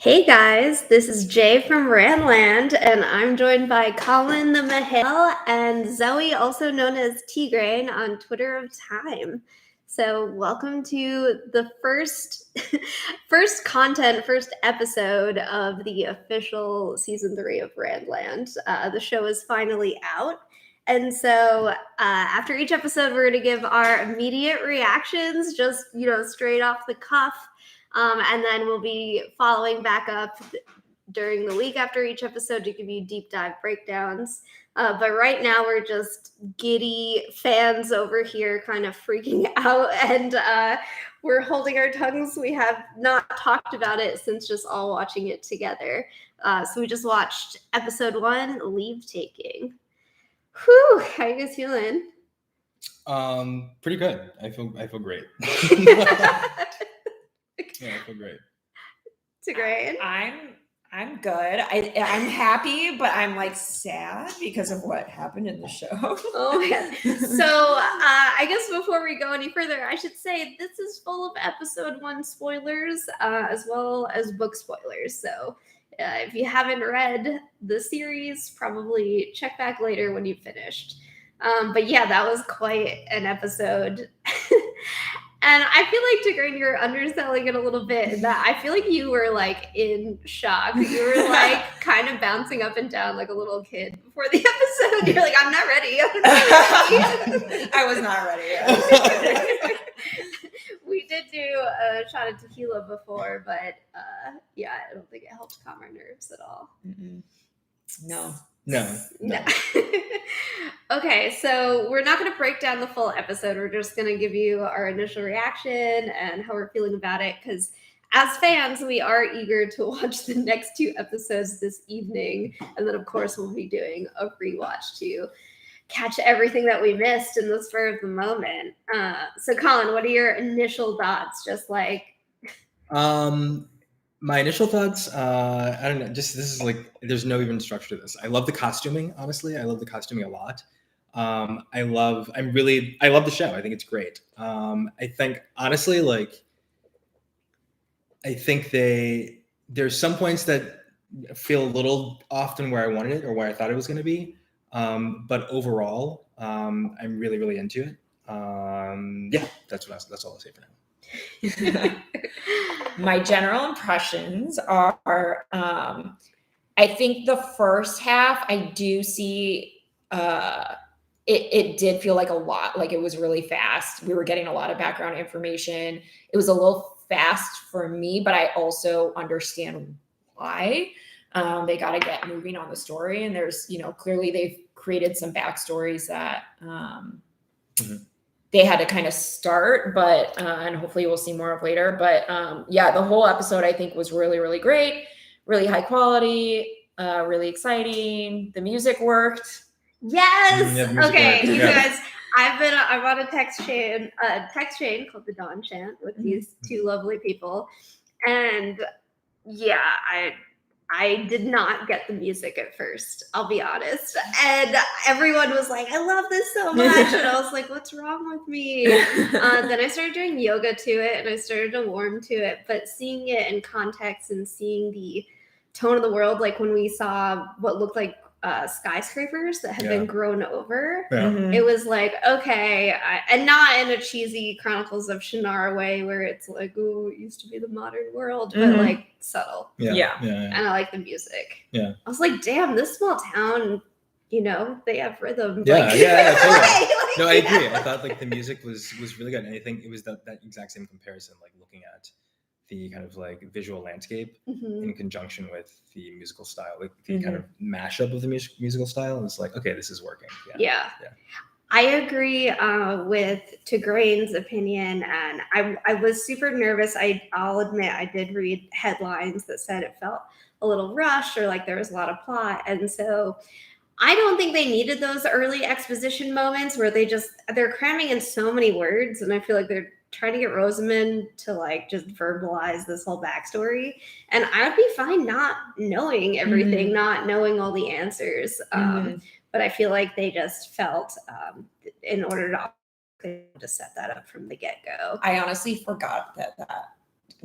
Hey guys, this is Jay from Ranland, and I'm joined by Colin the Mahale and Zoe, also known as Tigraine, on Twitter of Time. So, welcome to the first episode of the official season 3 of Randland. The show is finally out. And so, after each episode, we're going to give our immediate reactions, just, straight off the cuff. And then we'll be following back up during the week after each episode to give you deep dive breakdowns. But right now we're just giddy fans over here kind of freaking out, and we're holding our tongues. We have not talked about it since just all watching it together. So we just watched episode 1, Leavetaking. Whew, how you guys feeling? Pretty good. I feel great. Yeah, I feel great. Tigraine? I'm good. I'm happy, but I'm like sad because of what happened in the show. Oh man. So I guess before we go any further, I should say this is full of episode 1 spoilers, as well as book spoilers. So if you haven't read the series, probably check back later when you've finished. But yeah, that was quite an episode. And I feel like, Tigraine, you're underselling it a little bit. That I feel like you were like in shock. You were like kind of bouncing up and down like a little kid before the episode. You're like, I'm not ready. I was not ready. We did do a shot of tequila before, but yeah, I don't think it helped calm our nerves at all. No. Okay, so we're not going to break down the full episode. We're just going to give you our initial reaction and how we're feeling about it, because as fans, we are eager to watch the next 2 episodes this evening. And then, of course, we'll be doing a rewatch to catch everything that we missed in the spur of the moment. So, Colin, what are your initial thoughts? Just like... My initial thoughts, I don't know, just this is like, there's no even structure to this. I love the costuming, honestly. I love the costuming a lot. I love the show. I think it's great. I think, honestly, I think there's some points that feel a little off than where I wanted it or where I thought it was going to be. But overall, I'm really, really into it. Yeah, that's all I'll say for now. My general impressions are I think the first half I do see it did feel like a lot, like it was really fast. We were getting a lot of background information. It was a little fast for me, but I also understand why. They got to get moving on the story, and there's, clearly they've created some backstories that they had to kind of start, but and hopefully we'll see more of later. But yeah, the whole episode I think was really, really great, really high quality, really exciting. The music worked. Yes. Yeah, okay, you yeah. guys. I'm on a text chain called the Dawn Chant with these 2 lovely people, and yeah, I did not get the music at first, I'll be honest. And everyone was like, I love this so much. And I was like, what's wrong with me? Then I started doing yoga to it and I started to warm to it. But seeing it in context and seeing the tone of the world, like when we saw what looked like skyscrapers that had been grown over, it was like, okay, and not in a cheesy Chronicles of Shannara way where it's like, oh, it used to be the modern world, but like subtle. Yeah. And I like the music. Yeah. I was like, damn, this small town, they have rhythm. Yeah, like, totally. No, I agree. I thought like the music was really good. And I think it was that exact same comparison, like looking at the kind of like visual landscape in conjunction with the musical style, like the kind of mashup of the musical style. It's like, okay, this is working. Yeah. I agree with Tigraine's opinion, and I was super nervous. I'll admit I did read headlines that said it felt a little rushed or like there was a lot of plot, and so I don't think they needed those early exposition moments where they're cramming in so many words, and I feel like they're trying to get Rosamund to like just verbalize this whole backstory, and I would be fine not knowing everything, not knowing all the answers. But I feel like they just felt in order to set that up from the get-go. I honestly forgot that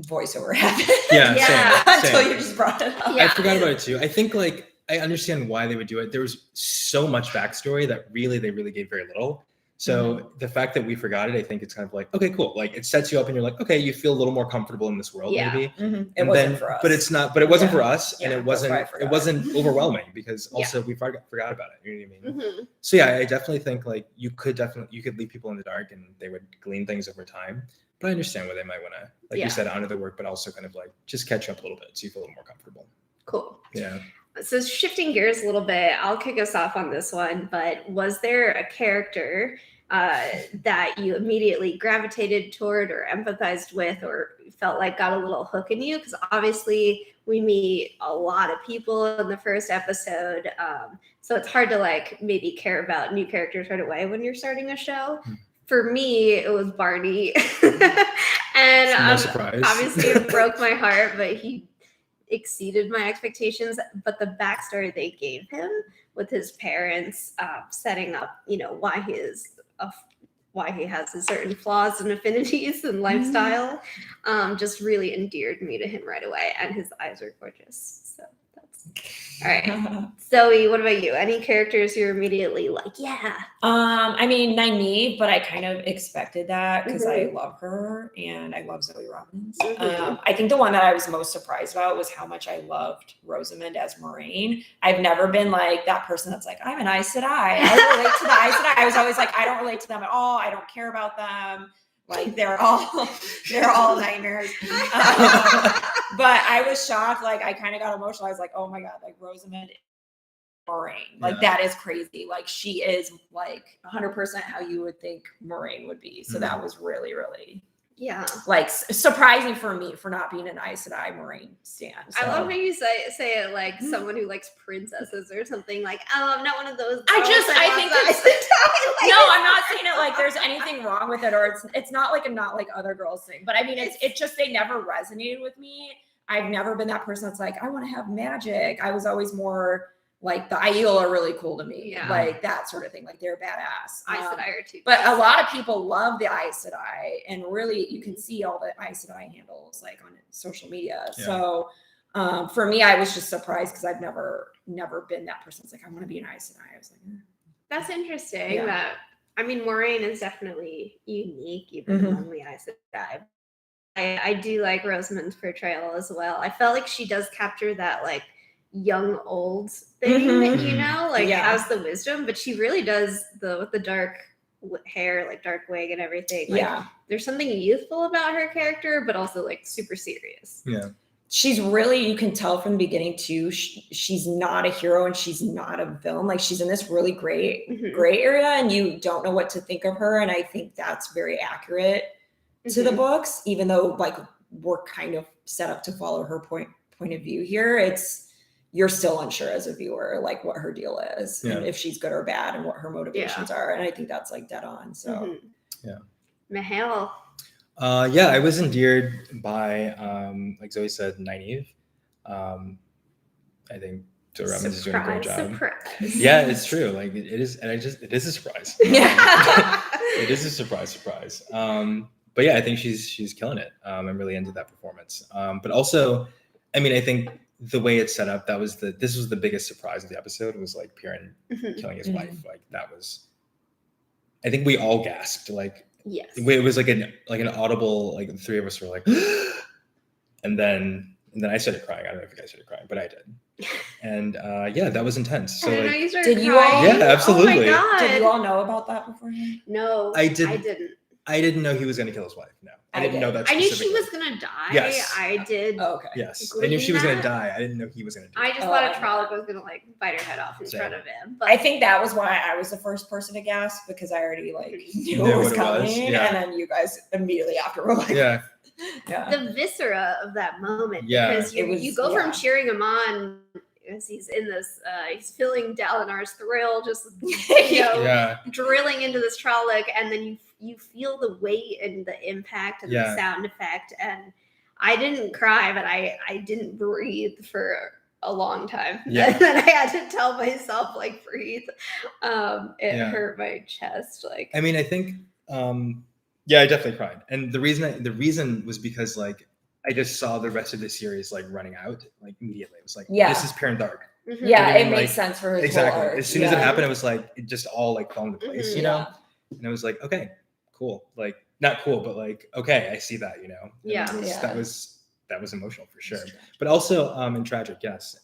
voiceover happened. Yeah, Yeah. Until same. you just brought it up. Yeah. I forgot about it too. I think like I understand why they would do it. There was so much backstory that they really gave very little. So the fact that we forgot it, I think it's kind of like, okay, cool. Like it sets you up and you're like, okay, you feel a little more comfortable in this world, Yeah. maybe. It And wasn't then, for us. but it's not, but it wasn't Yeah. for us. Yeah, And that's why I it forgot. wasn't overwhelming because Yeah. also we forgot about it. You know what I mean? Mm-hmm. So yeah, I definitely think like you could leave people in the dark and they would glean things over time. But I understand why they might want to, like Yeah. you said, honor the work, but also kind of like just catch up a little bit so you feel a little more comfortable. Cool. Yeah. So shifting gears a little bit, I'll kick us off on this one, but was there a character that you immediately gravitated toward or empathized with or felt like got a little hook in you? Because obviously we meet a lot of people in the first episode. So it's hard to like maybe care about new characters right away when you're starting a show. For me, it was Barney. And No surprise. obviously it broke my heart, but he exceeded my expectations. But the backstory they gave him with his parents setting up, why he has his certain flaws and affinities and lifestyle, just really endeared me to him right away. And his eyes are gorgeous. So that's all right. Zoe, what about you? Any characters you're immediately like, yeah? I mean, naive, but I kind of expected that because I love her and I love Zoe Robbins. I think the one that I was most surprised about was how much I loved Rosamund as Moraine. I've never been like that person that's like, I'm an Aes Sedai. I relate to the Aes Sedai. I was always like, I don't relate to them at all. I don't care about them. Like they're all nightmares. But I was shocked. Like I kind of got emotional. I was like, oh my God, like Rosamund Moraine. Like that is crazy. Like she is like 100% how you would think Moraine would be. So that was really, really like surprising for me for not being an Aes Sedai Moraine stan. So. I love how you say it like someone who likes princesses or something. Like, oh, I'm not one of those. I think it's, like, no, I'm not saying it like there's anything wrong with it or it's not like a not like other girls thing. But I mean, it's just they never resonated with me. I've never been that person that's like, I want to have magic. I was always more like the Aiel are really cool to me. Yeah. Like that sort of thing. Like they're badass. Aes Sedai are too. But a lot of people love the Aes Sedai, and really you can see all the Aes Sedai handles like on social media. Yeah. So for me, I was just surprised because I've never been that person. It's like, I want to be an Aes Sedai. I was like, That's interesting. That I mean, Moraine is definitely unique, even among the Aes Sedai. I do like Rosamund's portrayal as well. I felt like she does capture that like young old thing, like has the wisdom, but she really does with the dark hair, like dark wig and everything. Like, there's something youthful about her character, but also like super serious. Yeah. She's really, you can tell from the beginning too, she's not a hero and she's not a villain. Like she's in this really gray area and you don't know what to think of her. And I think that's very accurate to the books, even though like we're kind of set up to follow her point of view here. You're still unsure as a viewer, like what her deal is and if she's good or bad and what her motivations are. And I think that's like dead on. So Mihail. I was endeared by, like Zoe said, Nynaeve. I think Zoe Robbins is doing a great job. Surprise. Yeah, it's true. Like it is, and it is a surprise. It is a surprise. But yeah, I think she's killing it. I'm really into that performance. But also, I mean, I think the way it's set up, this was the biggest surprise of the episode was like Piran killing his wife. Like that was, I think we all gasped. Like, yes, it was like an audible, like the three of us were like, and then I started crying. I don't know if you guys started crying, but I did. And that was intense. So like, did you all? Yeah, absolutely. Oh my God. Did you all know about that beforehand? No, I didn't. I didn't know he was going to kill his wife. No, I didn't know that. I knew she was going to die. Yes. I did. Oh, okay. Yes, I knew she was going to die. I didn't know he was going to die. I just thought a Trolloc was going to like bite her head off in front of him. But I think that was why I was the first person to gasp because I already like knew what was coming, and then you guys immediately after were like, the viscera of that moment. Yeah, because you go from cheering him on as he's in this, he's feeling Dalinar's thrill, just drilling into this Trolloc, and then you feel the weight and the impact and the sound effect. And I didn't cry, but I didn't breathe for a long time. Yeah. And then I had to tell myself like breathe. It hurt my chest. Like, I mean, I think I definitely cried, and the reason was because like I just saw the rest of the series like running out like immediately. It was like, Yeah. this is pure and dark. Mhm. Yeah, I it mean, makes like, sense for his Exactly. whole arc. As soon as it happened, it was like it just all like fell into place, Mhm. you know. And I was like, okay, cool. Like not cool, but like okay, I see that, you know. And Yeah. that was emotional for sure, but also and tragic, yes.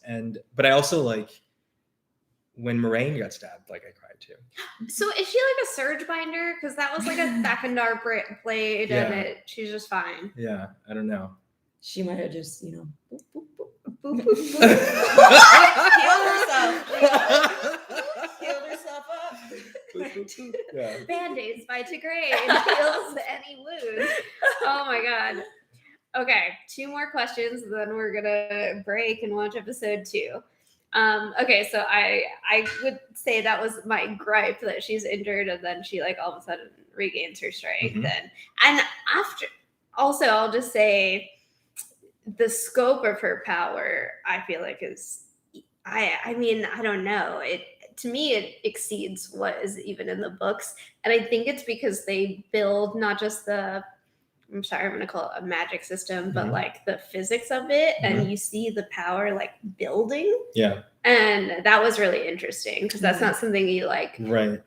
But I also like when Moraine got stabbed, like I cried too. So is she like a surge binder? Because that was like a Thakandar blade, Yeah. and she's just fine. Yeah, I don't know. She might have just, you know, Boop, boop, boop. healed herself. Healed herself up. Yeah. Band-Aids by Tigraine heals any wound. Oh my god. Okay, 2 more questions, then we're gonna break and watch episode 2. Okay, so I would say that was my gripe, that she's injured and then she like all of a sudden regains her strength. Mhm. And after, also I'll just say the scope of her power, I feel like is, I mean, I don't know. To me, it exceeds what is even in the books. And I think it's because they build not just I'm sorry, I'm going to call it a magic system, but Mhm. like the physics of it. Mhm. And you see the power like building. Yeah. And that was really interesting because that's not something you like Right.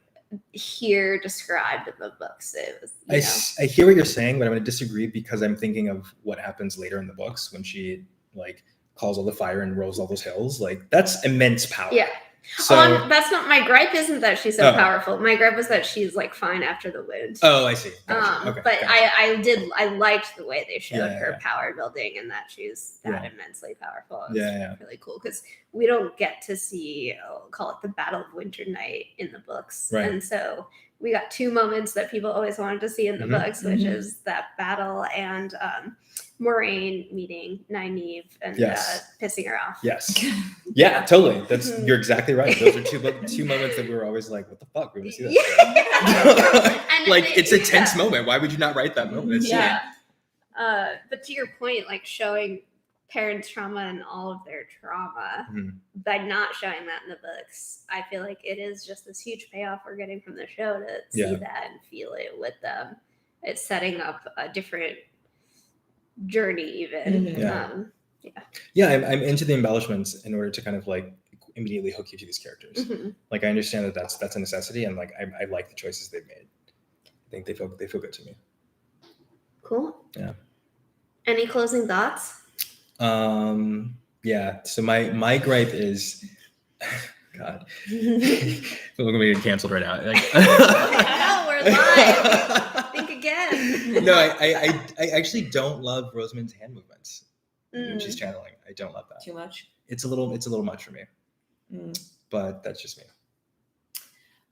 hear described in the books. It was, I hear what you're saying, but I'm going to disagree because I'm thinking of what happens later in the books when she like calls all the fire and rolls all those hills. Like that's immense power. Yeah. So that's not my gripe. Isn't that she's so Oh. powerful? My gripe was that she's like fine after the wound. Oh, I see. Gotcha. Okay, But gotcha. I liked the way they showed Yeah, her yeah. power building and that she's that Yeah. immensely powerful. It was Yeah. really cool because we don't get to see, call it the Battle of Winter Night in the books, Right. and so we got 2 moments that people always wanted to see in the Mhm. books, which Mhm. is that battle and Moraine meeting Nynaeve and Yes. pissing her off. Yes. Yeah, totally. That's Mhm. you're exactly right. Those are two moments that we were always like, what the fuck? We want to see that. Yeah. Like it's a tense moment. Why would you not write that moment? It's Yeah. But to your point, like showing parents' trauma and all of their trauma Mhm. by not showing that in the books, I feel like it is just this huge payoff we're getting from the show to see Yeah. that and feel it with them. It's setting up a different journey, even. Mhm. Yeah. Yeah, I'm into the embellishments in order to kind of like immediately hook you to these characters. Mhm. Like I understand that that's a necessity, and like I like the choices they've made. I think they feel good to me. Cool. Yeah. Any closing thoughts? Yeah. So my gripe is, God, we're gonna be canceled right now. Like, No, we're live. Think again. No, I actually don't love Rosamund's hand movements when she's channeling. I don't love that. Too much. It's a little much for me, Mm. but that's just me.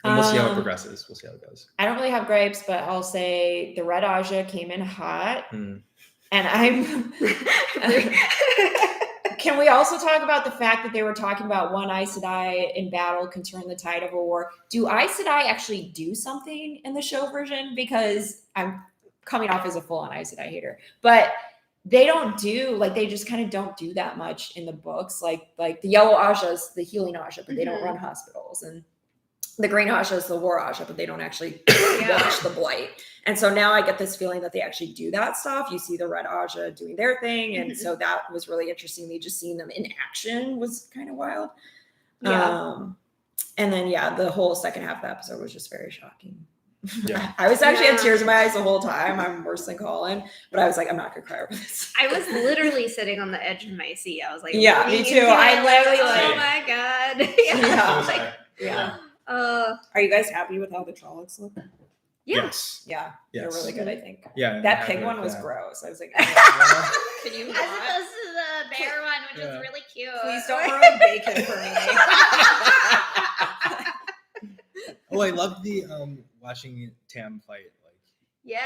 And we'll see how it progresses. We'll see how it goes. I don't really have gripes, but I'll say the Red Aja came in hot, Mm. and I'm. Can we also talk about the fact that they were talking about one Aes Sedai in battle can turn the tide of a war? Do Aes Sedai actually do something in the show version? Because I'm coming off as a full-on Aes Sedai hater, but they don't do, like, they just kind of don't do that much in the books. Like the Yellow Aja is the healing Aja, but they don't run hospitals, and the Green Aja is the war Aja, but they don't actually watch the blight. And so now I get this feeling that they actually do that stuff. You see the Red Aja doing their thing. And so that was really interesting. Me just seeing them in action was kind of wild. Yeah. And then, the whole second half of the episode was just very shocking. Yeah. I was actually had tears in my eyes the whole time. I'm worse than Colin, but I was like, I'm not gonna cry over this. I was literally sitting on the edge of my seat. I was like, Yeah, me leaning too. into I it, literally, oh like- my god. Yeah. So sorry. Yeah. Uh, Are you guys happy with how the Trollocs look? yeah. Yes. Yeah. They're Yes. really good, I think. Yeah. That I'm pig happy one with was that. gross. I was like, Yeah. can you As not? opposed to the bear one, which Yeah. was really cute. Please don't ruin bacon for me. Oh, I love the watching Tam fight. Like, Yeah.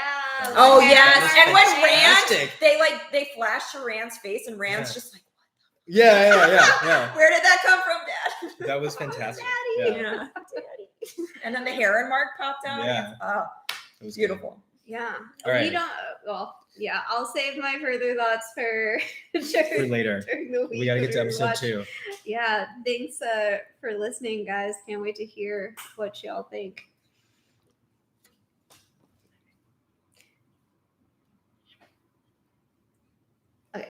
Oh, the yes. hair And when fantastic. Rand, they flash to Rand's face, and Rand's Yeah. just like, yeah. where did that come from, Dad? That was fantastic. Daddy. Yeah. Daddy. And then the heron mark popped out. Yeah. Oh, It was beautiful. Yeah. All right. We don't. Well, yeah. I'll save my further thoughts for good. For later. during the week. We gotta get to when we episode watch. 2. Yeah. Thanks for listening, guys. Can't wait to hear what y'all think.